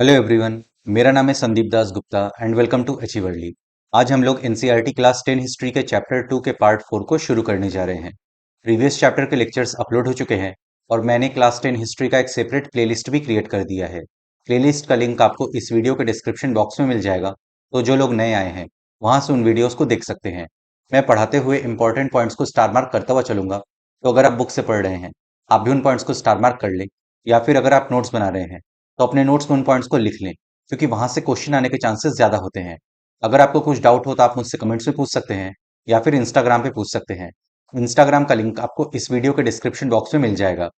Hello everyone. मेरा नाम है Sandeep Das Gupta and welcome to अचीवर्ली। आज हम लोग एनसीईआरटी क्लास 10 हिस्ट्री के चैप्टर 2 के पार्ट 4 को शुरू करने जा रहे हैं। प्रीवियस चैप्टर के लेक्चर्स अपलोड हो चुके हैं और मैंने क्लास 10 हिस्ट्री का एक सेपरेट प्लेलिस्ट भी क्रिएट कर दिया है। प्लेलिस्ट का लिंक आपको इस वीडियो के डिस्क्रिप्शन बॉक्स में मिल जाएगा, तो जो लोग नए आए हैं वहां से उन वीडियोस को देख सकते हैं। मैं पढ़ाते हुए इंपॉर्टेंट पॉइंट्स को स्टार मार्क करता हुआ चलूंगा, तो अगर आप बुक से पढ़ रहे हैं आप भी उन पॉइंट्स को स्टार मार्क कर लें, या फिर अगर आप नोट्स बना रहे हैं तो अपने नोट्स में उन पॉइंट्स को लिख लें, क्योंकि वहां से क्वेश्चन आने के चांसेस ज्यादा होते हैं। अगर आपको कुछ डाउट हो तो आप मुझसे कमेंट्स में पूछ सकते हैं या फिर इंस्टाग्राम पे पूछ सकते हैं। इंस्टाग्राम का लिंक आपको इस वीडियो के डिस्क्रिप्शन बॉक्स में मिल जाएगा।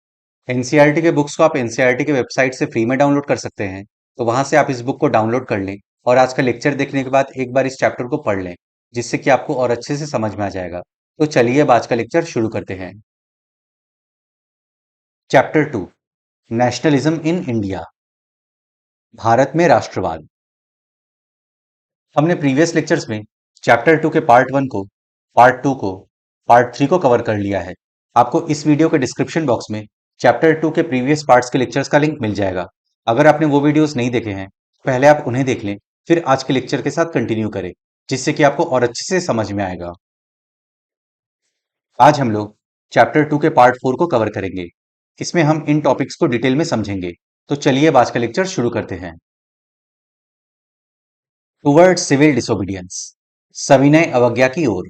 एनसीईआरटी के बुक्स को आप एनसीईआरटी के वेबसाइट से फ्री में डाउनलोड कर सकते हैं, तो वहां से आप इस बुक को डाउनलोड कर लें और आज का लेक्चर देखने के बाद एक बार इस चैप्टर को पढ़ लें, जिससे कि आपको और अच्छे से समझ में आ जाएगा। तो चलिए अब आज का लेक्चर शुरू करते हैं। Chapter 2, nationalism in India, Bharat में राष्ट्रवाद। हमने प्रीवियस लेक्चर्स में चैप्टर 2 के पार्ट 1 को, पार्ट 2 को, पार्ट 3 को कवर कर लिया है। आपको इस वीडियो के डिस्क्रिप्शन बॉक्स में चैप्टर 2 के प्रीवियस पार्ट्स के लेक्चर्स का लिंक मिल जाएगा। अगर आपने वो वीडियोस नहीं देखे हैं पहले आप उन्हें देख लें, फिर आज के लेक्चर के साथ कंटिन्यू करें, जिससे कि आपको और अच्छे से समझ में आएगा। आज हम लोग चैप्टर 2 के पार्ट 4 को कवर करेंगे। इसमें हम इन टॉपिक्स को डिटेल में समझेंगे। तो चलिए अब आज का लेक्चर शुरू करते हैं। टुवर्ड सिविल डिसोबीडियंस, सविनय अवज्ञा की ओर।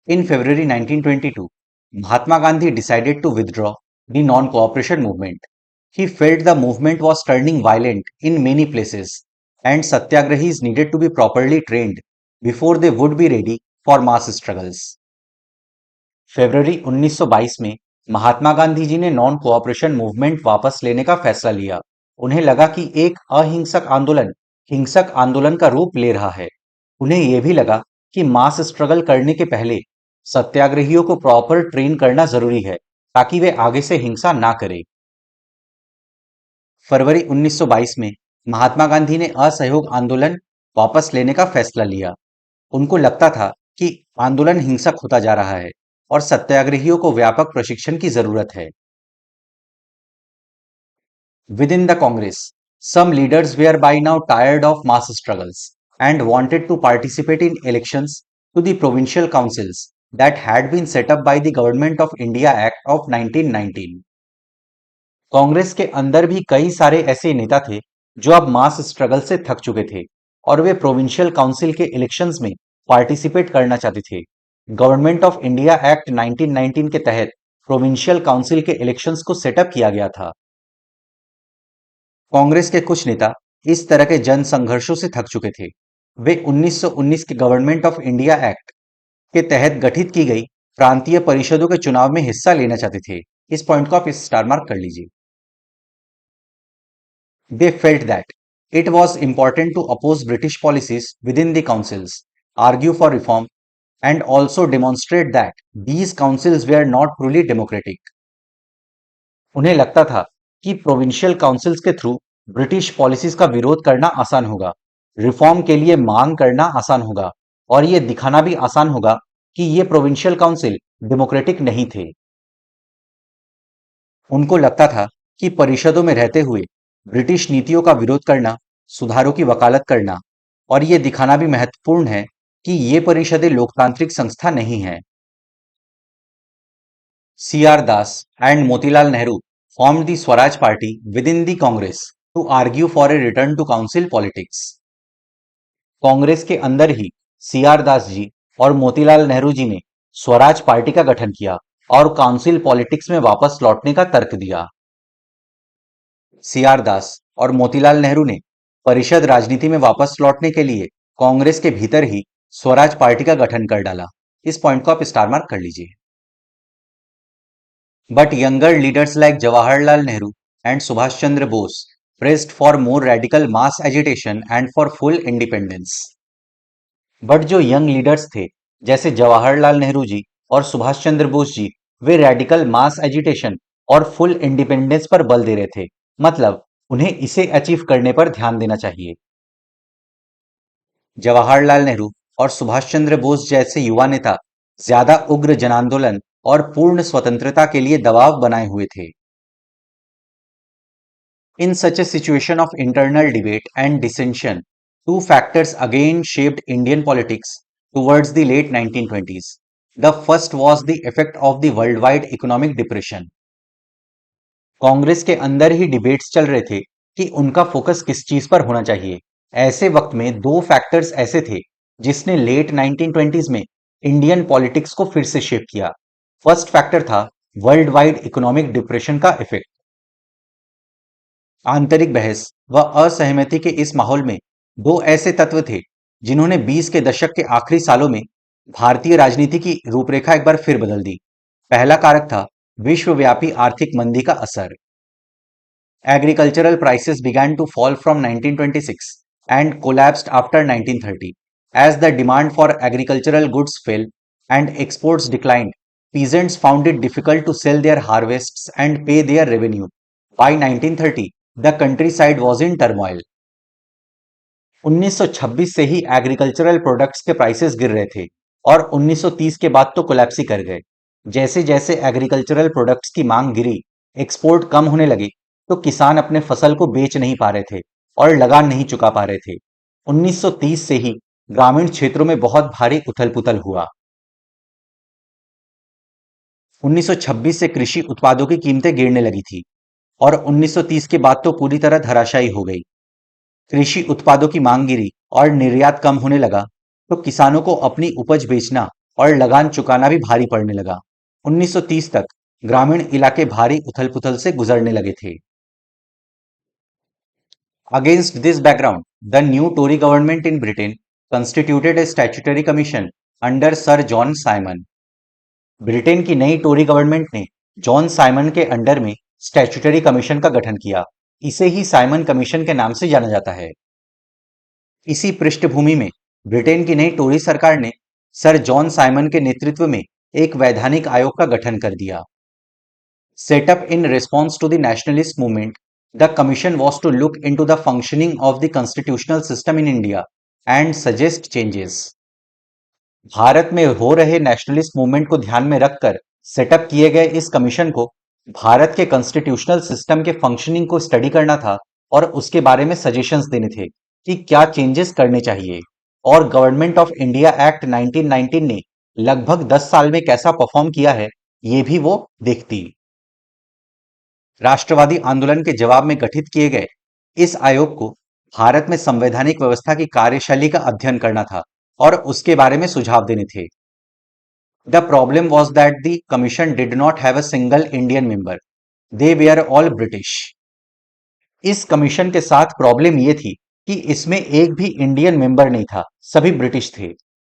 In February 1922, Mahatma Gandhi decided to withdraw the non-cooperation movement. He felt the movement was turning violent in many places and satyagrahis needed to be properly trained before they would be ready for mass struggles. फरवरी 1922 में महात्मा गांधी जी ने non cooperation movement वापस लेने का फैसला लिया। उन्हें लगा कि एक अहिंसक आंदोलन हिंसक आंदोलन का रूप ले रहा है। उन्हें यह भी लगा कि मास स्ट्रगल करने के पहले सत्याग्रहियों को प्रॉपर ट्रेन करना जरूरी है, ताकि वे आगे से हिंसा ना करें। फरवरी 1922 में महात्मा गांधी ने असहयोग आंदोलन वापस लेने का फैसला लिया। उनको लगता था कि आंदोलन हिंसक होता जा रहा है और सत्याग्रहियों को व्यापक प्रशिक्षण की जरूरत है। Within the Congress, some leaders were by now tired of mass struggles and wanted to participate in elections to the provincial councils that had been set up by the Government of India Act of 1919. Congress के अंदर भी कई सारे ऐसे नेता थे जो अब मास स्ट्रगल से थक चुके थे और वे प्रोविंशियल काउंसिल के इलेक्शंस में पार्टिसिपेट करना चाहते थे। गवर्नमेंट ऑफ इंडिया एक्ट 1919 के तहत प्रोविंशियल काउंसिल के इलेक्शंस को सेटअप किया गया था। कांग्रेस के कुछ नेता इस तरह के जन संघर्षों से थक चुके थे। वे 1919 के गवर्नमेंट ऑफ इंडिया एक्ट के तहत गठित की गई प्रांतीय परिषदों के चुनाव में हिस्सा लेना चाहते थे। इस पॉइंट को आप इस स्टार मार्क कर लीजिए। They felt that it was important to oppose British policies within the councils, argue for reform, and also demonstrate that these councils were not truly democratic. उन्हें लगता था कि प्रोविंशियल काउंसिल्स के थ्रू ब्रिटिश पॉलिसीज का विरोध करना आसान होगा, रिफॉर्म के लिए मांग करना आसान होगा और ये दिखाना भी आसान होगा कि ये प्रोविंशियल काउंसिल डेमोक्रेटिक नहीं थे। उनको लगता था कि परिषदों में रहते हुए ब्रिटिश नीतियों का विरोध करना, सुधारों की वकालत करना और ये दिखाना भी महत्वपूर्ण है कि ये परिषदें लोकतांत्रिक संस्था नहीं है। C.R. Das and Motilal Nehru formed the Swaraj Party within the Congress to argue for a return to council politics. Congress के अंदर ही C.R. दास जी और मोतीलाल नेहरू जी ने स्वराज पार्टी का गठन किया और काउंसिल पॉलिटिक्स में वापस लौटने का तर्क दिया। C.R. दास और मोतीलाल नेहरू ने परिषद राजनीति में वापस लौटने के लिए कांग्रेस के भीतर ही स्वराज पार्टी का गठन कर डाला। इस पॉइंट को आप स्टार मार्क कर लीजिए। But younger leaders like Jawaharlal Nehru and Subhash Chandra Bose pressed for more radical mass agitation and for full independence. But जो यंग लीडर्स थे जैसे जवाहरलाल नेहरू जी और सुभाष चंद्र बोस जी, वे रेडिकल मास एजिटेशन और फुल इंडिपेंडेंस पर बल दे रहे थे। मतलब उन्हें इसे अचीव करने पर ध्यान देना चाहिए। जवाहरलाल नेहरू और सुभाष चंद्र बोस जैसे युवा नेता ज्यादा उग्र जनांदोलन और पूर्ण स्वतंत्रता के लिए दबाव बनाए हुए थे। In such a situation of internal debate and dissension, two factors again shaped Indian politics towards the late 1920s. The first was the effect of the worldwide economic depression. Congress के अंदर ही डिबेट्स चल रहे थे कि उनका फोकस किस चीज पर होना चाहिए। ऐसे वक्त में दो फैक्टर्स ऐसे थे जिसने लेट 1920s में इंडियन पॉलिटिक्स को फिर से शेप किया। फर्स्ट फैक्टर था वर्ल्ड वाइड इकोनॉमिक डिप्रेशन का इफेक्ट। आंतरिक बहस व असहमति के इस माहौल में दो ऐसे तत्व थे जिन्होंने 20 के दशक के आखिरी सालों में भारतीय राजनीति की रूपरेखा एक बार फिर बदल दी। पहला कारक था विश्वव्यापी आर्थिक मंदी का असर। Agricultural prices began to fall from 1926 and collapsed after 1930. As the demand for agricultural goods fell and exports declined, peasants found it difficult to sell their harvests and pay their revenue. By 1930, the countryside was in turmoil. 1926 से ही agricultural products के prices गिर रहे थे और 1930 के बाद तो collapse ही कर गए। जैसे जैसे एग्रीकल्चरल प्रोडक्ट्स की मांग गिरी, एक्सपोर्ट कम होने लगी, तो किसान अपने फसल को बेच नहीं पा रहे थे और लगान नहीं चुका पा रहे थे। 1930 से ही ग्रामीण क्षेत्रों में बहुत भारी उथल-पुथल हुआ। 1926 से कृषि उत्पादों की कीमतें गिरने लगी थी और 1930 के बाद तो पूरी तरह धराशायी हो गई। कृषि उत्पादों की मांग गिरी और निर्यात कम होने लगा, तो किसानों को अपनी उपज बेचना और लगान चुकाना भी भारी पड़ने लगा। 1930 तक ग्रामीण इलाके भारी उथल-पुथल से गुजरने लगे थे। Against this background, the new Tory government in Britain constituted a statutory commission under Sir John Simon. Britain की नई टोरी गवर्नमेंट ने जॉन साइमन के अंडर में स्टैट्यूटरी कमीशन का गठन किया। इसे ही साइमन कमीशन के नाम से जाना जाता है। इसी पृष्ठभूमि में ब्रिटेन की नई टोरी सरकार ने सर जॉन साइमन के नेतृत्व में एक वैधानिक आयोग का गठन कर दिया। Set up in response to the nationalist movement, the commission was to look into the functioning of the constitutional system in India and suggest changes. Bharat में हो रहे नेशनलिस्ट मूवमेंट को ध्यान में रखकर सेटअप किए गए इस कमीशन को भारत के कॉन्स्टिट्यूशनल सिस्टम के फंक्शनिंग को स्टडी करना था और उसके बारे में सजेशंस देने थे कि क्या चेंजेस करने चाहिए। और गवर्नमेंट ऑफ इंडिया एक्ट 1919 ने लगभग 10 साल में कैसा परफॉर्म किया है, ये भी वो देखती। राष्ट्रवादी आंदोलन के जवाब में गठित किए गए इस आयोग को भारत में संवैधानिक व्यवस्था की कार्यशैली का अध्ययन करना था और उसके बारे में सुझाव देने थे। The problem was that the commission did not have a single Indian member, they were all British. इस कमीशन के साथ प्रॉब्लम यह थी कि इसमें एक भी इंडियन मेंबर नहीं था, सभी ब्रिटिश थे।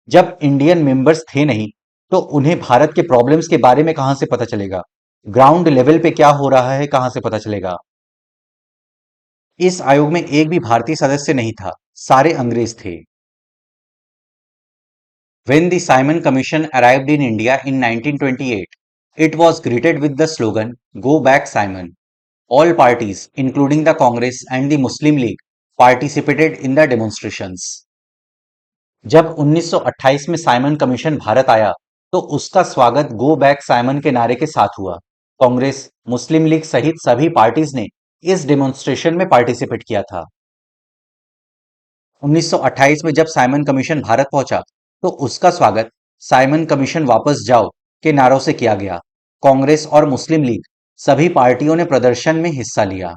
जब इंडियन मेंबर्स थे नहीं, तो उन्हें भारत के प्रॉब्लम्स के बारे में कहां से पता चलेगा? ग्राउंड लेवल पे क्या हो रहा है कहां से पता चलेगा? इस आयोग में एक भी भारतीय सदस्य नहीं था, सारे अंग्रेज थे। When the Simon Commission arrived in India in 1928, it was greeted with the slogan, Go Back Simon. All parties, including the Congress and the Muslim League, participated in the demonstrations. जब 1928 में साइमन कमीशन भारत आया, तो उसका स्वागत go back Simon के नारे के साथ हुआ। कांग्रेस, मुस्लिम लीग सहित सभी पार्टीज ने इस डेमोन्स्ट्रेशन में पार्टिसिपेट किया था। 1928 में जब साइमन कमीशन भारत पहुंचा, तो उसका स्वागत साइमन कमीशन वापस जाओ के नारों से किया गया। कांग्रेस और मुस्लिम लीग सभी पार्टियों ने प्रदर्शन में हिस्सा लिया।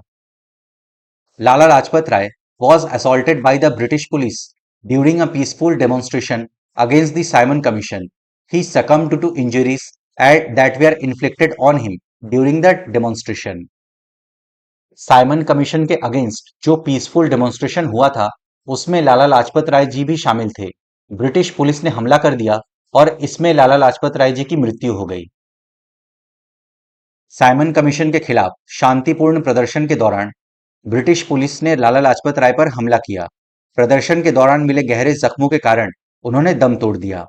Lala Lajpat Rai was assaulted by the British police during a peaceful demonstration against the Simon Commission. He succumbed to injuries that were inflicted on him during the demonstration. Simon commission के अगेंस्ट जो पीसफुल डेमोन्स्ट्रेशन हुआ था, उसमें लाला लाजपत राय जी भी शामिल थे। British police ने हमला कर दिया और इसमें लाला लाजपत राय जी की मृत्यु हो गई। साइमन कमीशन के खिलाफ शांतिपूर्ण प्रदर्शन के दौरान ब्रिटिश पुलिस ने लाला लाजपत राय पर हमला किया। प्रदर्शन के दौरान मिले गहरे जख्मों के कारण उन्होंने दम तोड़ दिया।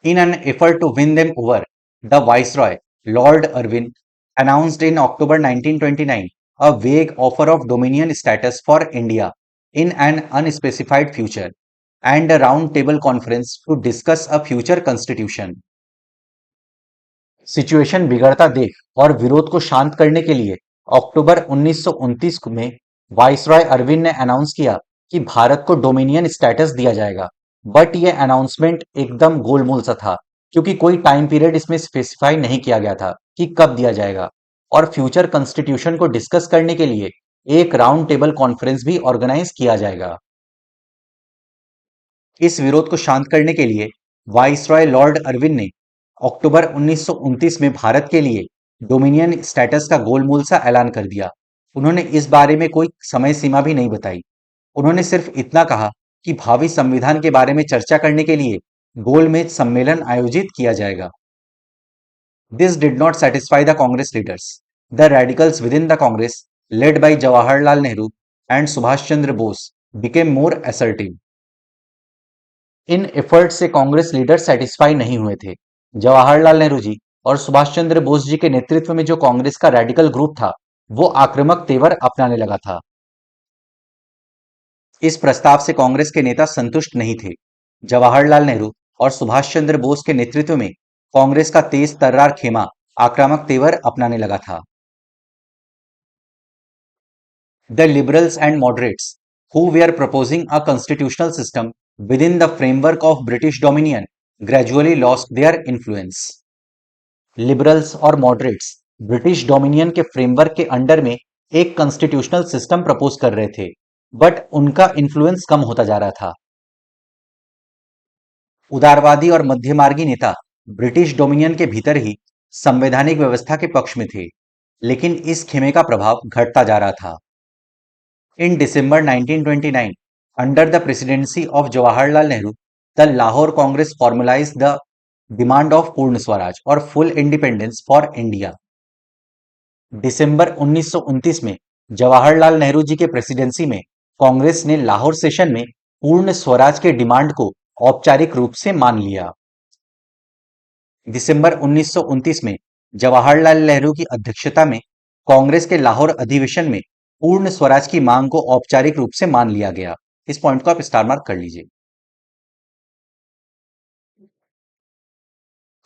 In an effort to win them over, the Viceroy, Lord Irwin, announced in October 1929 a vague offer of dominion status for India in an unspecified future and a round table conference to discuss a future constitution. Situation बिगड़ता देख और विरोध को शांत करने के लिए अक्टूबर 1929 में वाइसरॉय अरविंद ने अनाउंस किया कि भारत को डोमिनियन स्टेटस दिया जाएगा। बट यह अनाउंसमेंट एकदम गोलमोल सा था, क्योंकि कोई टाइम पीरियड इसमें स्पेसिफाई नहीं किया गया था कि कब दिया जाएगा। और फ्यूचर कॉन्स्टिट्यूशन को डिस्कस करने के लिए एक राउंड टेबल कॉन्फ्रेंस भी ऑर्गेनाइज किया जाएगा। इस विरोध को शांत करने के लिए वाइसरॉय लॉर्ड अरविंद ने अक्टूबर 1929 में भारत के लिए डोमिनियन स्टेटस का गोलमोल सा ऐलान कर दिया। उन्होंने इस बारे में कोई समय सीमा भी नहीं बताई। उन्होंने सिर्फ इतना कहा कि भावी संविधान के बारे में चर्चा करने के लिए गोलमेज सम्मेलन आयोजित किया जाएगा। This did not satisfy the Congress leaders. The radicals within the Congress, led by Jawaharlal Nehru and Subhash Chandra Bose, became more assertive. In effort से कांग्रेस लीडर सेटिस्फाई नहीं हुए थे। जवाहरलाल नेहरू जी और सुभाष चंद्र बोस जी के नेतृत्व में जो कांग्रेस का रेडिकल ग्रुप था, वो आक्रामक तेवर अपनाने लगा था। इस प्रस्ताव से कांग्रेस के नेता संतुष्ट नहीं थे। जवाहरलाल नेहरू और सुभाष चंद्र बोस के नेतृत्व में कांग्रेस का तेज तर्रार खेमा आक्रामक तेवर अपनाने लगा था। The liberals and moderates, who were proposing a constitutional system within the framework of British dominion, gradually lost their influence. Liberals और मॉडरेट्स ब्रिटिश डोमिनियन के फ्रेमवर्क के अंडर में एक कॉन्स्टिट्यूशनल सिस्टम प्रपोज कर रहे थे, बट उनका इन्फ्लुएंस कम होता जा रहा था। उदारवादी और मध्यमार्गी नेता ब्रिटिश डोमिनियन के भीतर ही संवैधानिक व्यवस्था के पक्ष में थे, लेकिन इस खेमे का प्रभाव घटता जा रहा था। In December 1929, under the presidency of Jawaharlal Nehru, the Lahore Congress formalized the demand of Purna Swaraj or full independence for India. दिसंबर 1929 में जवाहरलाल नेहरू जी के प्रेसिडेंसी में कांग्रेस ने लाहौर सेशन में पूर्ण स्वराज के डिमांड को औपचारिक रूप से मान लिया। दिसंबर 1929 में जवाहरलाल नेहरू की अध्यक्षता में कांग्रेस के लाहौर अधिवेशन में पूर्ण स्वराज की मांग को औपचारिक रूप से मान लिया गया। इस पॉइंट को आप स्टार मार्क कर लीजिए।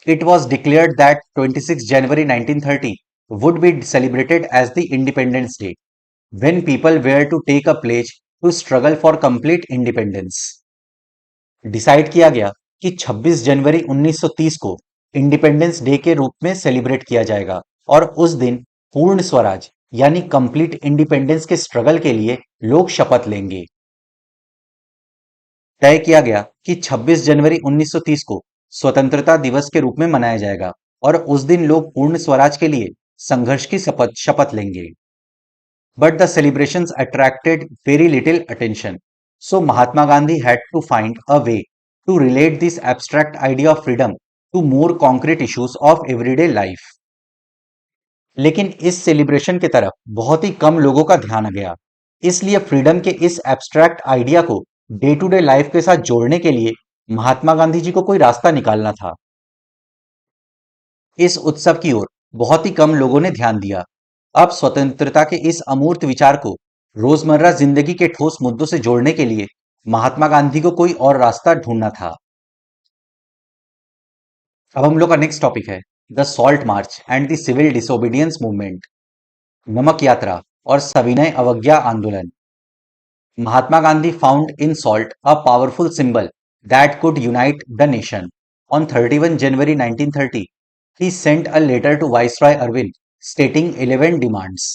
It was declared that 26 January 1930 would be celebrated as the Independence Day, when people were to take a pledge to struggle for complete independence. Decide किया गया कि 26 जनवरी 1930 को इंडिपेंडेंस डे के रूप में सेलिब्रेट किया जाएगा और उस दिन पूर्ण स्वराज यानी कंप्लीट इंडिपेंडेंस के स्ट्रगल के लिए लोग शपथ लेंगे। तय किया गया कि 26 जनवरी 1930 को स्वतंत्रता दिवस के रूप में मनाया जाएगा और उस दिन लोग पूर्ण स्वराज के लिए संघर्ष की शपथ लेंगे। But the celebrations attracted very little attention, so Mahatma Gandhi had to find a way to relate this abstract idea of freedom to more concrete issues of everyday life. लेकिन इस सेलिब्रेशन की तरफ बहुत ही कम लोगों का ध्यान गया, इसलिए फ्रीडम के इस एब्स्ट्रैक्ट आइडिया को डे टू डे लाइफ के साथ जोड़ने के लिए महात्मा गांधी जी को कोई रास्ता निकालना था। इस उत्सव की ओर बहुत ही कम लोगों ने ध्यान दिया। अब स्वतंत्रता के इस अमूर्त विचार को रोजमर्रा जिंदगी के ठोस मुद्दों से जोड़ने के लिए महात्मा गांधी को कोई और रास्ता ढूंढना था। अब हम लोग का नेक्स्ट टॉपिक है the salt march and the civil disobedience movement, नमक यात्रा और सविनय अवज्ञा आंदोलन। Mahatma Gandhi found in salt a powerful symbol that could unite the nation. On 31 January 1930, he sent a letter to Viceroy Irwin stating 11 demands.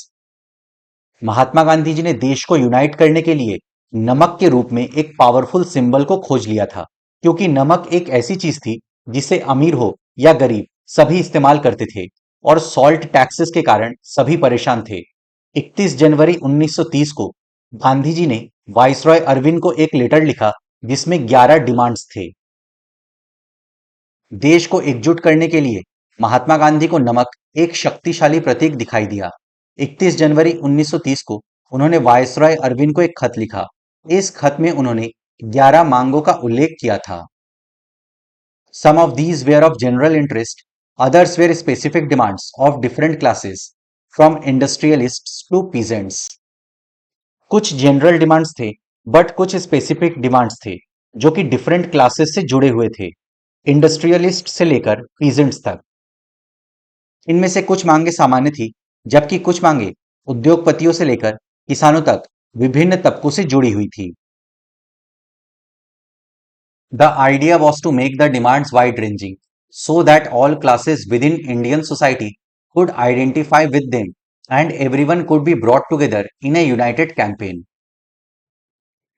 महात्मा गांधी जी ने देश को unite करने के लिए नमक के रूप में एक पावरफुल सिंबल को खोज लिया था, क्योंकि नमक एक ऐसी चीज थी जिसे अमीर हो या गरीब सभी इस्तेमाल करते थे और सॉल्ट टैक्सेस के कारण सभी परेशान थे। 31 जनवरी 1930 को गांधी जी ने वाइसरॉय अरविंद को एक लेटर लिखा जिसमें 11 डिमांड्स थे। देश को एकजुट करने के लिए महात्मा गांधी को नमक एक शक्तिशाली प्रतीक दिखाई दिया। 31 जनवरी 1930 को उन्होंने वाइसरॉय अरविंद को एक खत लिखा। इस खत में उन्होंने 11 मांगों का उल्लेख किया था। Some of these were of general interest, others were specific demands of different classes, from industrialists to peasants. कुछ जनरल डिमांड्स थे, बट कुछ स्पेसिफिक डिमांड्स थे जो कि डिफरेंट क्लासेस से जुड़े हुए थे, इंडस्ट्रियलिस्ट से लेकर पीजेंट्स तक। इनमें से कुछ मांगे सामान्य थी, जबकि कुछ मांगे उद्योगपतियों से लेकर किसानों तक विभिन्न तबकों से जुड़ी हुई थी। The idea was to make the demands wide-ranging so that all classes within Indian society could identify with them and everyone could be brought together in a united campaign.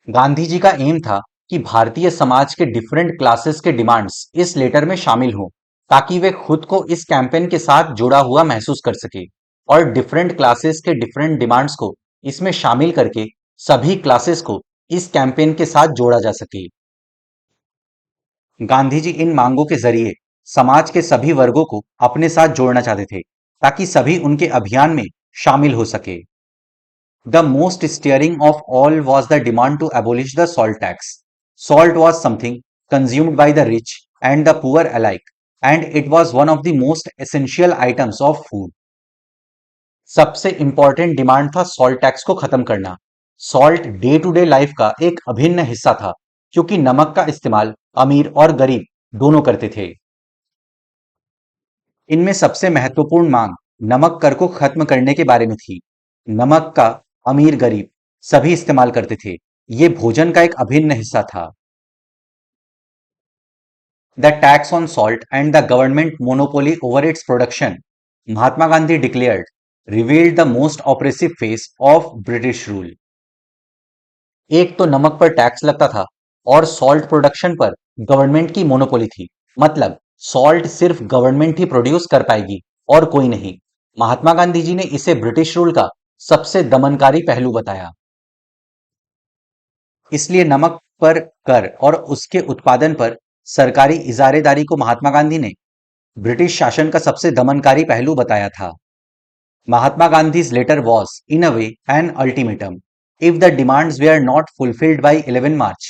Gandhi ji का एम था कि भारतीय समाज के डिफरेंट क्लासेस के demands इस letter में शामिल हों ताकि वे खुद को इस कैंपेन के साथ जुड़ा हुआ महसूस कर सके और डिफरेंट क्लासेस के डिफरेंट डिमांड्स को इसमें शामिल करके सभी क्लासेस को इस कैंपेन के साथ जोड़ा जा सके। गांधी जी इन मांगों के जरिए समाज के सभी वर्गों को अपने साथ जोड़ना चाहते थे ताकि सभी उनके अभियान में शामिल हो सके। The most stirring of all was the demand to abolish the salt tax. Salt was something consumed by the rich and the poor alike, and it was one of the most essential items of food. सबसे important demand था salt tax को खत्म करना। Salt day to day life का एक अभिन्न हिस्सा था, क्योंकि नमक का इस्तेमाल अमीर और गरीब दोनों करते थे। इनमें सबसे महत्वपूर्ण मांग नमक कर को खत्म करने के बारे में थी। नमक का अमीर गरीब सभी इस्तेमाल करते थे। ये भोजन का एक अभिन्न हिस्सा था। The tax on salt and the government monopoly over its production, Mahatma Gandhi declared, revealed the most oppressive face of British rule. एक तो नमक पर टैक्स लगता था और सॉल्ट प्रोडक्शन पर गवर्नमेंट की मोनोपोली थी। मतलब सॉल्ट सिर्फ गवर्नमेंट ही प्रोड्यूस कर पाएगी और कोई नहीं। महात्मा गांधी जी ने इसे ब्रिटिश रूल का सबसे दमनकारी पहलू बताया। इसलिए नमक पर कर और उसके उत्पादन पर सरकारी इजारेदारी को महात्मा गांधी ने ब्रिटिश शासन का सबसे दमनकारी पहलू बताया था। Mahatma Gandhi's letter was, in a way, an ultimatum. If the demands were not fulfilled by 11 March,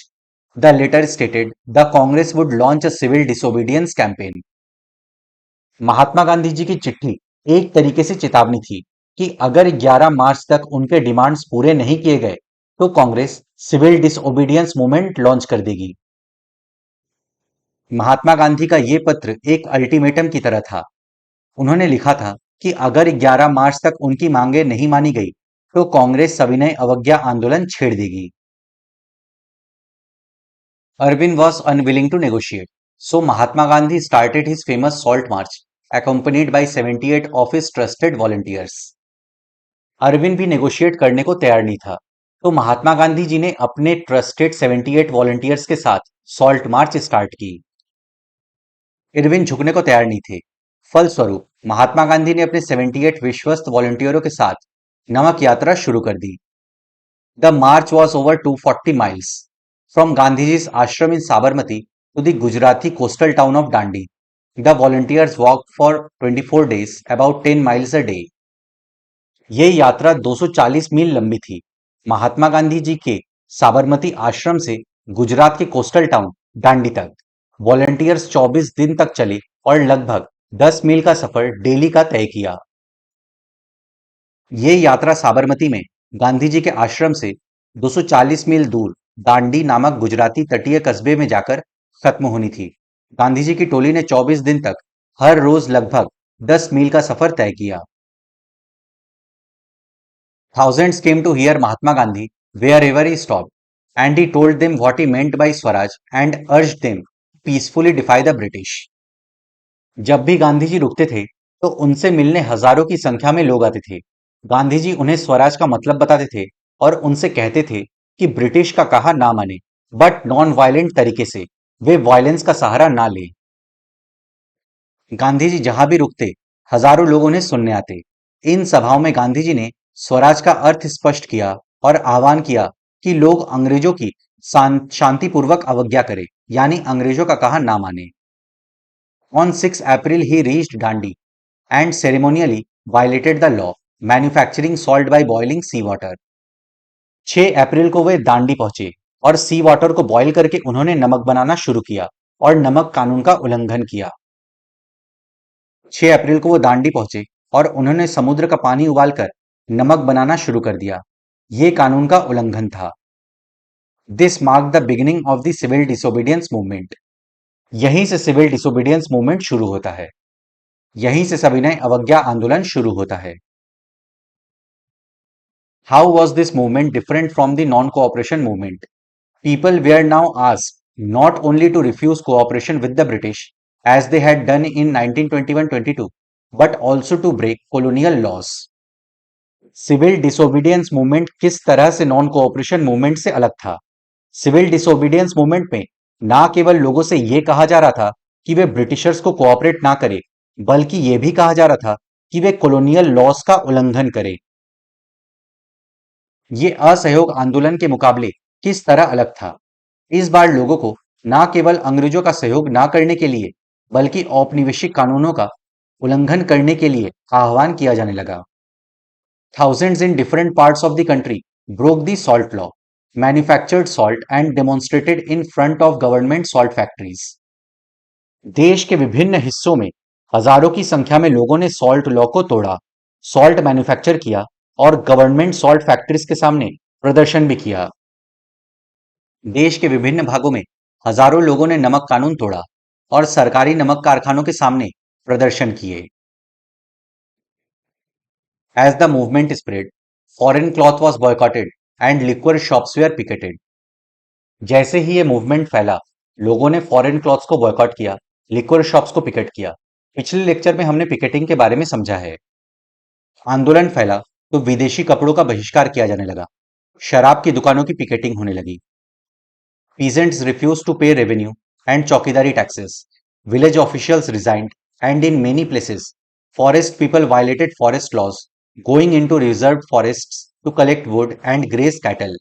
the letter stated the Congress would launch a civil disobedience campaign. महात्मा गांधी जी की चिट्ठी एक तरीके से चेतावनी थी कि अगर 11 मार्च तक उनके डिमांड्स पूरे नहीं किए गए तो Congress civil disobedience movement launch कर देगी। महात्मा गांधी का ये पत्र एक अल्टीमेटम की तरह था। उन्होंने लिखा था कि अगर 11 मार्च तक उनकी मांगे नहीं मानी गई तो कांग्रेस सविनय अवज्ञा आंदोलन छेड़ देगी। Irvin was unwilling to negotiate, so Mahatma Gandhi started his famous Salt March, accompanied by 78 of his trusted volunteers. Arvind भी नेगोशिएट करने को तैयार नहीं था, तो महात्मा गांधी जी ने अपने ट्रस्टेड 78 वॉलंटियर्स के साथ सॉल्ट मार्च स्टार्ट की। इरविन झुकने को तैयार नहीं थे। फलस्वरूप महात्मा गांधी ने अपने 78 विश्वस्त वॉलंटियरों के साथ नमक यात्रा शुरू कर दी। The march was over 240 miles from Gandhiji's ashram in Sabarmati to the Gujarati coastal town of Dandi. The volunteers walked for 24 days, about 10 miles a day. ये यात्रा 240 मील लंबी थी। महात्मा गांधी जी के साबरमती आश्रम से गुजरात के कोस्टल टाउन दांडी तक वॉलंटियर्स 24 दिन तक चले और लगभग 10 मील का सफर डेली का तय किया। ये यात्रा साबरमती में गांधी जी के आश्रम से 240 मील दूर दांडी नामक गुजराती तटीय कस्बे में जाकर खत्म होनी थी। गांधी जी की टोली ने 24 दिन तक हर रोज लगभग 10 मील का सफर तय किया। Thousands came to hear Mahatma Gandhi wherever he stopped, and he told them what he meant by Swaraj and urged them to peacefully defy the British. जब भी गांधी जी रुकते थे तो उनसे मिलने हजारों की संख्या में लोग आते थे। गांधी जी उन्हें स्वराज का मतलब बताते थे और उनसे कहते थे कि ब्रिटिश का कहा ना माने, बट नॉन वायलेंट तरीके से, वे वायलेंस का सहारा ना ले। गांधी जी जहां भी रुकते हजारों लोग उन्हें सुनने आते। इन सभाओं में गांधी जी ने स्वराज का अर्थ स्पष्ट किया और आह्वान किया कि लोग अंग्रेजों की शांतिपूर्वक अवज्ञा करें, यानी अंग्रेजों का कहा ना माने। On 6 April he reached Dandi and ceremonially violated the law, manufacturing salt by boiling sea water. 6 अप्रैल को वे दांडी पहुंचे और सी वाटर को बॉयल करके उन्होंने नमक बनाना शुरू किया और नमक कानून का उल्लंघन किया। 6 अप्रैल को वो दांडी पहुंचे और उन्होंने समुद्र का पानी उबालकर नमक बनाना शुरू कर दिया। ये कानून का उल्लंघन था। This mark the beginning of the civil disobedience movement. यहीं से सिविल डिसोबीडियंस मूवमेंट शुरू होता है। यहीं से सविनय अवज्ञा आंदोलन शुरू होता है। How was this movement different from the non cooperation movement? People were now asked not only to refuse cooperation with the British, as they had done in 1921-22, but also to break colonial laws. Civil disobedience movement किस तरह से non cooperation movement से अलग था? Civil disobedience movement में ना केवल लोगों से यह कहा जा रहा था कि वे ब्रिटिशर्स को कोऑपरेट ना करें, बल्कि यह भी कहा जा रहा था कि वे कॉलोनियल लॉस का उल्लंघन करें। ये असहयोग आंदोलन के मुकाबले किस तरह अलग था? इस बार लोगों को न केवल अंग्रेजों का सहयोग न करने के लिए, बल्कि औपनिवेशिक कानूनों का उल्लंघन करने के लिए आह्वान किया जाने लगा। Thousands in different parts of the country broke the salt law, manufactured salt and demonstrated in front of government salt factories. देश के विभिन्न हिस्सों में हजारों की संख्या में लोगों ने सॉल्ट लॉ को तोड़ा, सॉल्ट मैन्युफैक्चर किया और गवर्नमेंट सॉल्ट फैक्ट्रीज के सामने प्रदर्शन भी किया। देश के विभिन्न भागों में हजारों लोगों ने नमक कानून तोड़ा और सरकारी नमक कारखानों के सामने प्रदर्शन किए। As the movement spread, foreign cloth was boycotted and liquor shops were picketed. जैसे ही ये मूवमेंट फैला, लोगों ने फॉरेन क्लॉथ्स को बॉयकॉट किया, लिक्वर शॉप्स को पिकेट किया। पिछले लेक्चर में हमने पिकेटिंग के बारे में समझा है। आंदोलन फैला तो विदेशी कपड़ों का बहिष्कार किया जाने लगा, शराब की दुकानों की पिकेटिंग होने लगी। Peasants refused to pay revenue and chowkidari taxes. Village officials resigned, and in many places, forest people violated forest laws, going into reserved forests to collect wood and graze cattle.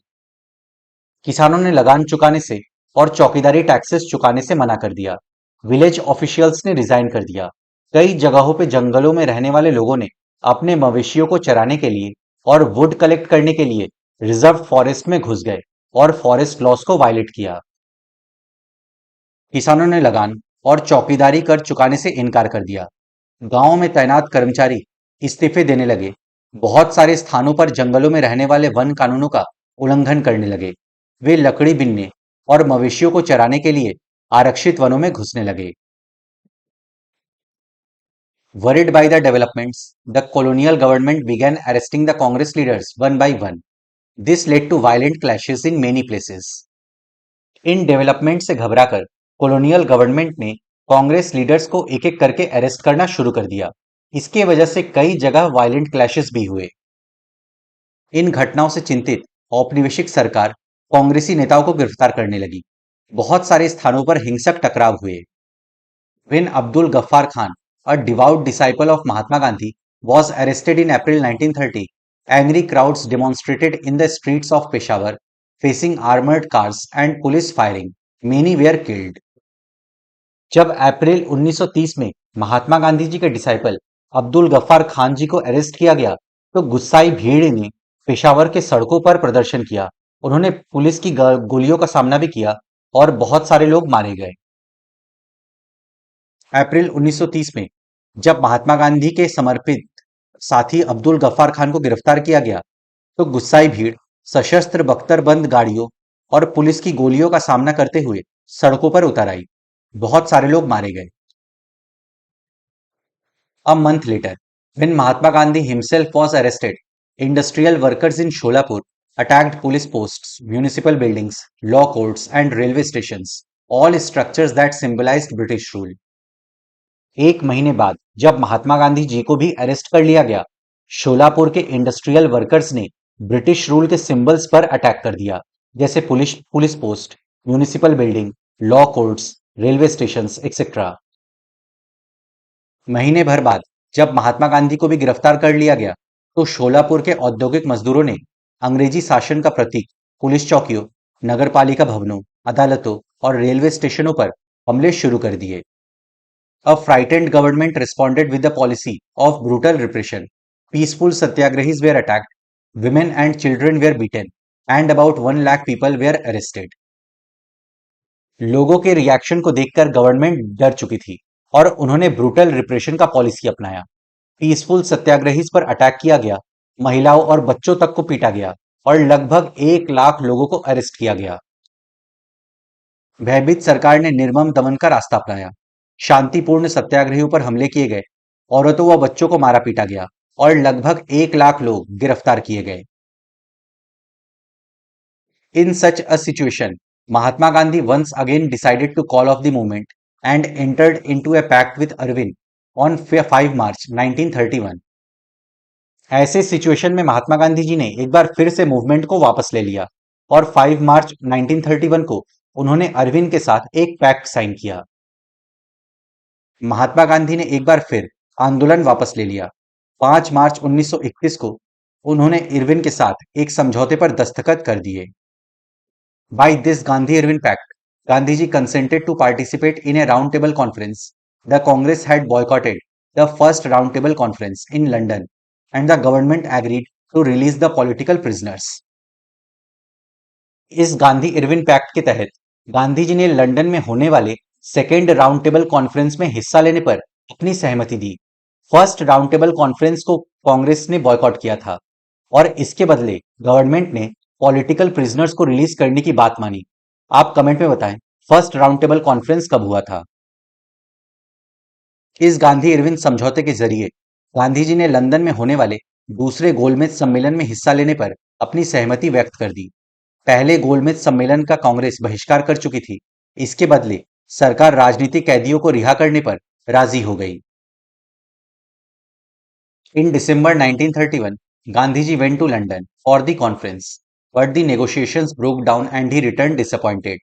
किसानों ने लगान चुकाने से और चौकीदारी taxes चुकाने से मना कर दिया। विलेज ऑफिशियल्स ने रिजाइन कर दिया। कई जगहों पे जंगलों में रहने वाले लोगों ने अपने मवेशियों को चराने के लिए और वुड कलेक्ट करने के लिए रिजर्व फॉरेस्ट में घुस गए और फॉरेस्ट लॉस को वायलेट किया। किसानों ने लगान और चौकीदारी कर चुकाने से इनकार कर दिया। गांव में तैनात कर्मचारी इस्तीफे देने लगे। बहुत सारे स्थानों पर जंगलों में रहने वाले वन कानूनों का उल्लंघन करने लगे। वे लकड़ी बीनने और मवेशियों को चराने के लिए आरक्षित वनों में घुसने लगे। Worried by the developments, the colonial government began arresting the Congress leaders one by one. This led to violent clashes in many places. In development से घबराकर कॉलोनियल गवर्नमेंट ने कांग्रेस लीडर्स को एक एक करके अरेस्ट करना शुरू कर दिया। इसके वजह से कई जगह वायलेंट क्लैशेस भी हुए। इन घटनाओं से चिंतित औपनिवेशिक सरकार कांग्रेसी नेताओं को गिरफ्तार करने लगी। बहुत सारे स्थानों पर हिंसक टकराव हुए। When Abdul Ghaffar Khan, a devout disciple of Mahatma Gandhi, was arrested in April 1930, angry crowds demonstrated in the streets of Peshawar, facing armored cars and police firing. Many were killed. जब अप्रैल 1930 में महात्मा गांधी जी के disciple Abdul Gaffar Khan जी को arrest किया गया, तो गुस्साई भीड़ ने पेशावर के सड़कों पर प्रदर्शन किया। उन्होंने पुलिस की गोलियों का सामना भी किया और बहुत सारे लोग मारे गए। अप्रैल 1930 में जब महात्मा गांधी के समर्पित साथी अब्दुल गफ्फार खान को गिरफ्तार किया गया, तो गुस्साई भीड़ सशस्त्र बख्तरबंद गाड़ियों और पुलिस की गोलियों का सामना करते हुए सड़कों पर उतर आई। बहुत सारे लोग मारे गए। A month later, when Mahatma Gandhi himself was arrested, industrial workers in Sholapur attacked police posts, municipal buildings, law courts, and railway stations, all structures that symbolized British rule. एक महीने बाद जब महात्मा गांधी जी को भी अरेस्ट कर लिया गया, शोलापुर के इंडस्ट्रियल वर्कर्स ने ब्रिटिश रूल के सिंबल्स पर अटैक कर दिया, जैसे police post, municipal building, law courts, railway stations etcetera. महीने भर बाद जब महात्मा गांधी को भी गिरफ्तार कर लिया गया, तो शोलापुर के औद्योगिक मजदूरों ने अंग्रेजी शासन का प्रतीक पुलिस चौकियों, नगरपालिका भवनों, अदालतों और रेलवे स्टेशनों पर हमले शुरू कर दिए। A frightened government responded with a policy of brutal repression. Peaceful satyagrahis were attacked, women and children were beaten, and about 1 lakh people were arrested. लोगों के रिएक्शन को देखकर गवर्नमेंट डर चुकी थी और उन्होंने ब्रूटल रिप्रेशन का पॉलिसी अपनाया। पीसफुल सत्याग्रहीज पर अटैक किया गया, महिलाओं और बच्चों तक को पीटा गया और लगभग 1 लाख लोगों को अरेस्ट किया गया। भयभीत सरकार ने निर्मम दमन का रास्ता अपनाया। शांतिपूर्ण सत्याग्रहियों पर हमले किए गए औरतों व बच्चों को मारा पीटा गया और लगभग 1 लाख लोग गिरफ्तार किए गए। In such a situation, Mahatma Gandhi once again decided to call off the movement and entered into a pact with Arvind on 5 March 1931। ऐसे सिचुएशन में महात्मा गांधी जी ने एक बार फिर से मूवमेंट को वापस ले लिया और 5 मार्च 1931 को उन्होंने अरविंद के साथ एक पैक्ट साइन किया। महात्मा गांधी ने एक बार फिर आंदोलन वापस ले लिया। 5 मार्च 1931 को उन्होंने इरविन के साथ एक समझौते पर दस्तखत कर दिए। By this Gandhi-Irwin Pact, Gandhiji consented to participate in a roundtable conference. The Congress had boycotted the first roundtable conference in London, and the government agreed to release the political prisoners. इस Gandhi Irwin pact के तहत गांधी जी ने London में होने वाले second round table conference में हिस्सा लेने पर अपनी सहमति दी। फर्स्ट राउंड टेबल कॉन्फ्रेंस को कांग्रेस ने बॉयकॉट किया था और इसके बदले गवर्नमेंट ने पॉलिटिकल प्रिजनर्स को रिलीज करने की बात मानी। आप कमेंट में बताएं फर्स्ट राउंड टेबल कॉन्फ्रेंस कब हुआ था। इस गांधी इरविन समझौते के जरिए गांधी जी ने लंदन में होने वाले दूसरे गोलमेज सम्मेलन में हिस्सा लेने पर अपनी सहमति व्यक्त कर दी। पहले गोलमेज सम्मेलन का कांग्रेस बहिष्कार कर चुकी थी। इसके बदले सरकार राजनीतिक कैदियों को रिहा करने पर राजी हो गई। In December 1931, Gandhiji went to London for the conference, but the negotiations broke down and he returned disappointed.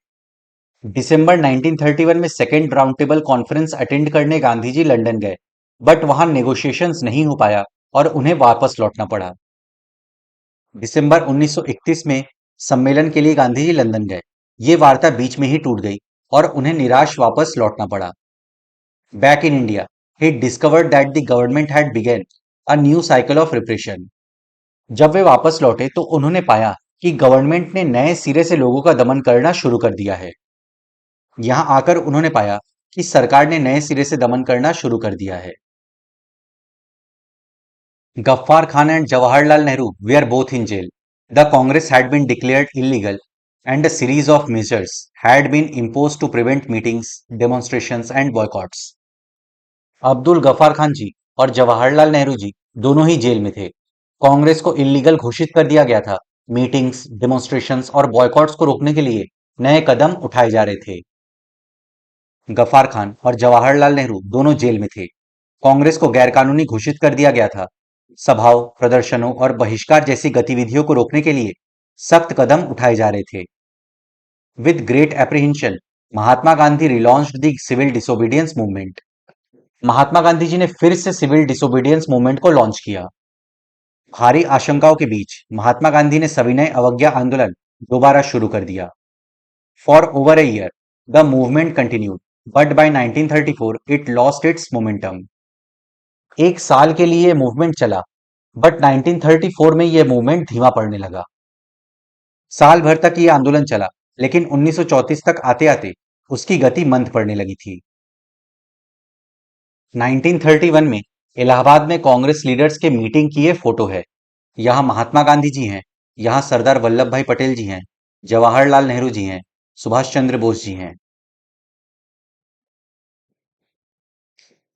दिसंबर 1931 में second round table conference attend करने गांधीजी लंदन गए, बट वहां नेगोशिएशंस नहीं हो पाया और उन्हें वापस लौटना पड़ा। दिसंबर 1931 में सम्मेलन के लिए गांधीजी लंदन गए। ये वार्ता बीच में ही टूट गई और उन्हें निराश वापस लौटना पड़ा। Back in India, he discovered that the government had begun a new cycle of repression. जब वे वापस लौटे तो उन्होंने पाया कि गवर्नमेंट ने नए सिरे से लोगों का दमन करना शुरू कर दिया है। यहां आकर उन्होंने पाया कि सरकार ने नए सिरे से दमन करना शुरू कर दिया है। Gaffar Khan and Jawaharlal Nehru were both in jail. The Congress had been declared illegal and a series of measures had been imposed to prevent meetings, demonstrations and boycotts. Abdul Gaffar Khan जी और जवाहरलाल नेहरू जी दोनों ही जेल में थे। कांग्रेस को इलीगल घोषित कर दिया गया था। मीटिंग्स, डेमोन्स्ट्रेशंस और बॉयकॉट्स को रोकने के लिए नए कदम उठाए जा रहे थे। गफ्फार खान और जवाहरलाल नेहरू दोनों जेल में थे। कांग्रेस को गैरकानूनी घोषित कर दिया गया था। सभाओं, प्रदर्शनों और बहिष्कार जैसी गतिविधियों को रोकने के लिए सख्त कदम उठाए जा रहे थे। With great apprehension, Mahatma Gandhi relaunched the civil disobedience movement. Mahatma Gandhi ji ने फिर से सिविल डिसोबीडियंस मूवमेंट को लॉन्च किया। भारी आशंकाओं के बीच महात्मा गांधी ने सविनय अवज्ञा आंदोलन दोबारा शुरू कर दिया। For over a year the movement continued, but by 1934 it lost its momentum. एक साल के लिए मूवमेंट चला, बट 1934 में यह मूवमेंट धीमा पड़ने लगा। साल भर तक यह आंदोलन चला, लेकिन 1934 तक आते आते उसकी गति मंद पड़ने लगी थी। 1931 में इलाहाबाद में कांग्रेस लीडर्स के मीटिंग की ये फोटो है। यहां महात्मा गांधी जी हैं, यहां सरदार वल्लभ भाई पटेल जी हैं, जवाहरलाल नेहरू जी हैं, सुभाष चंद्र बोस जी हैं।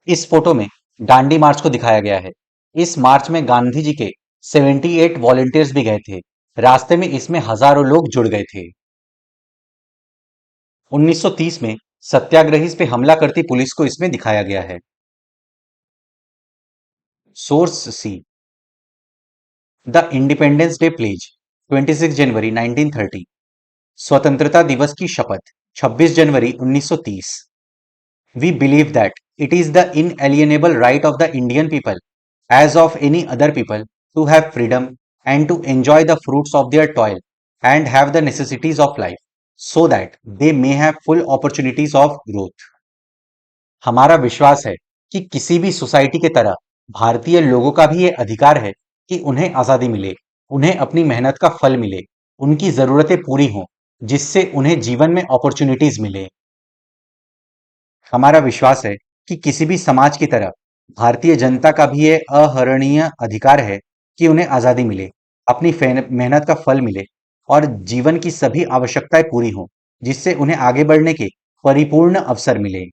इस फोटो में दांडी मार्च को दिखाया गया है। इस मार्च में गांधी जी के 78 वॉलंटियर्स भी गए थे। रास्ते में इसमें हजारों लोग जुड़ गए थे। 1930 में सत्याग्रही पे हमला करती पुलिस को इसमें दिखाया गया है। Source C the independence day pledge 26 January 1930। स्वतंत्रता दिवस की शपथ 26 January 1930। We believe that it is the inalienable right of the Indian people, as of any other people, to have freedom and to enjoy the fruits of their toil and have the necessities of life, so that they may have full opportunities of growth. हमारा विश्वास है कि किसी भी society की तरह भारतीय लोगों का भी ये अधिकार है कि उन्हें आजादी मिले, उन्हें अपनी मेहनत का फल मिले, उनकी जरूरतें पूरी हों, जिससे उन्हें जीवन में अपॉर्चुनिटीज मिले। हमारा विश्वास है कि किसी भी समाज की तरह भारतीय जनता का भी यह अहरणीय अधिकार है कि उन्हें आजादी मिले, अपनी मेहनत का फल मिले और जीवन की सभी आवश्यकताएं पूरी हों, जिससे उन्हें आगे बढ़ने के परिपूर्ण अवसर मिले।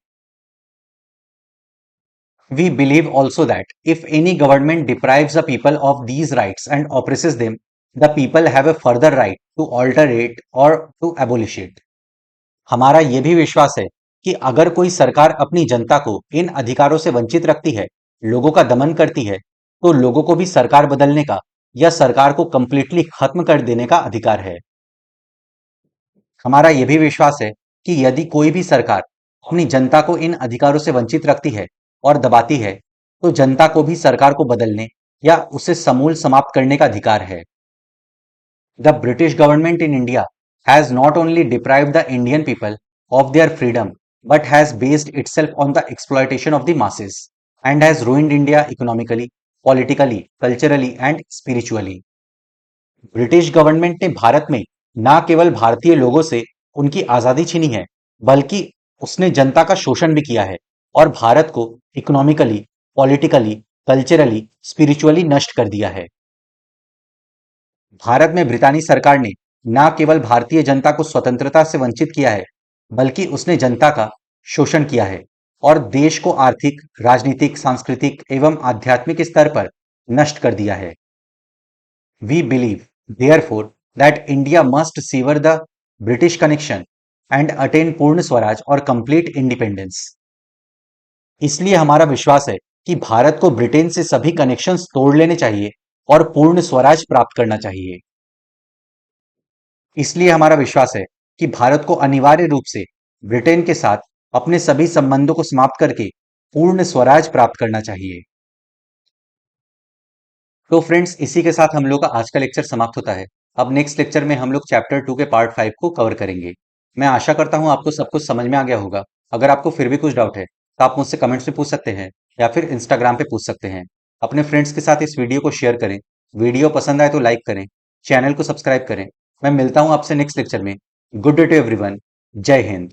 We believe also that if any government deprives the people of these rights and oppresses them, the people have a further right to alter it or to abolish it. हमारा यह भी विश्वास है कि अगर कोई सरकार अपनी जनता को इन अधिकारों से वंचित रखती है, लोगों का दमन करती है, तो लोगों को भी सरकार बदलने का या सरकार को कंप्लीटली खत्म कर देने का अधिकार है। हमारा यह भी विश्वास है कि यदि कोई भी सरकार अपनी जनता को इन अधिकारों से वंचित रखती है और दबाती है, तो जनता को भी सरकार को बदलने या उसे समूल समाप्त करने का अधिकार है। The British government in India has not only deprived the Indian people of their freedom, but has based itself on the exploitation of the masses and has ruined India economically, politically, culturally and spiritually. British government ने भारत में न केवल भारतीय लोगों से उनकी आजादी छीनी है, बल्कि उसने जनता का शोषण भी किया है और भारत को इकोनॉमिकली, पॉलिटिकली, कल्चरली, स्पिरिचुअली नष्ट कर दिया है। भारत में ब्रितानी सरकार ने न केवल भारतीय जनता को स्वतंत्रता से वंचित किया है, बल्कि उसने जनता का शोषण किया है और देश को आर्थिक, राजनीतिक, सांस्कृतिक एवं आध्यात्मिक स्तर पर नष्ट कर दिया है। We believe, therefore, that India must sever the British connection and attain पूर्ण स्वराज और कंप्लीट इंडिपेंडेंस। इसलिए हमारा विश्वास है कि भारत को ब्रिटेन से सभी कनेक्शंस तोड़ लेने चाहिए और पूर्ण स्वराज प्राप्त करना चाहिए। इसलिए हमारा विश्वास है कि भारत को अनिवार्य रूप से ब्रिटेन के साथ अपने सभी संबंधों को समाप्त करके पूर्ण स्वराज प्राप्त करना चाहिए। तो फ्रेंड्स, इसी के साथ हम लोग का आज का लेक्चर समाप्त होता है। अब नेक्स्ट लेक्चर में हम लोग चैप्टर 2 के पार्ट 5 को कवर करेंगे। मैं आशा करता हूं आपको सब कुछ समझ में आ गया होगा। अगर आपको फिर भी कुछ डाउट है तो आप मुझसे कमेंट्स में पूछ सकते हैं या फिर इंस्टाग्राम पे पूछ सकते हैं। अपने फ्रेंड्स के साथ इस वीडियो को शेयर करें। वीडियो पसंद आए तो लाइक करें, चैनल को सब्सक्राइब करें। मैं मिलता हूं आपसे नेक्स्ट लेक्चर में। Good day to everyone. जय हिंद।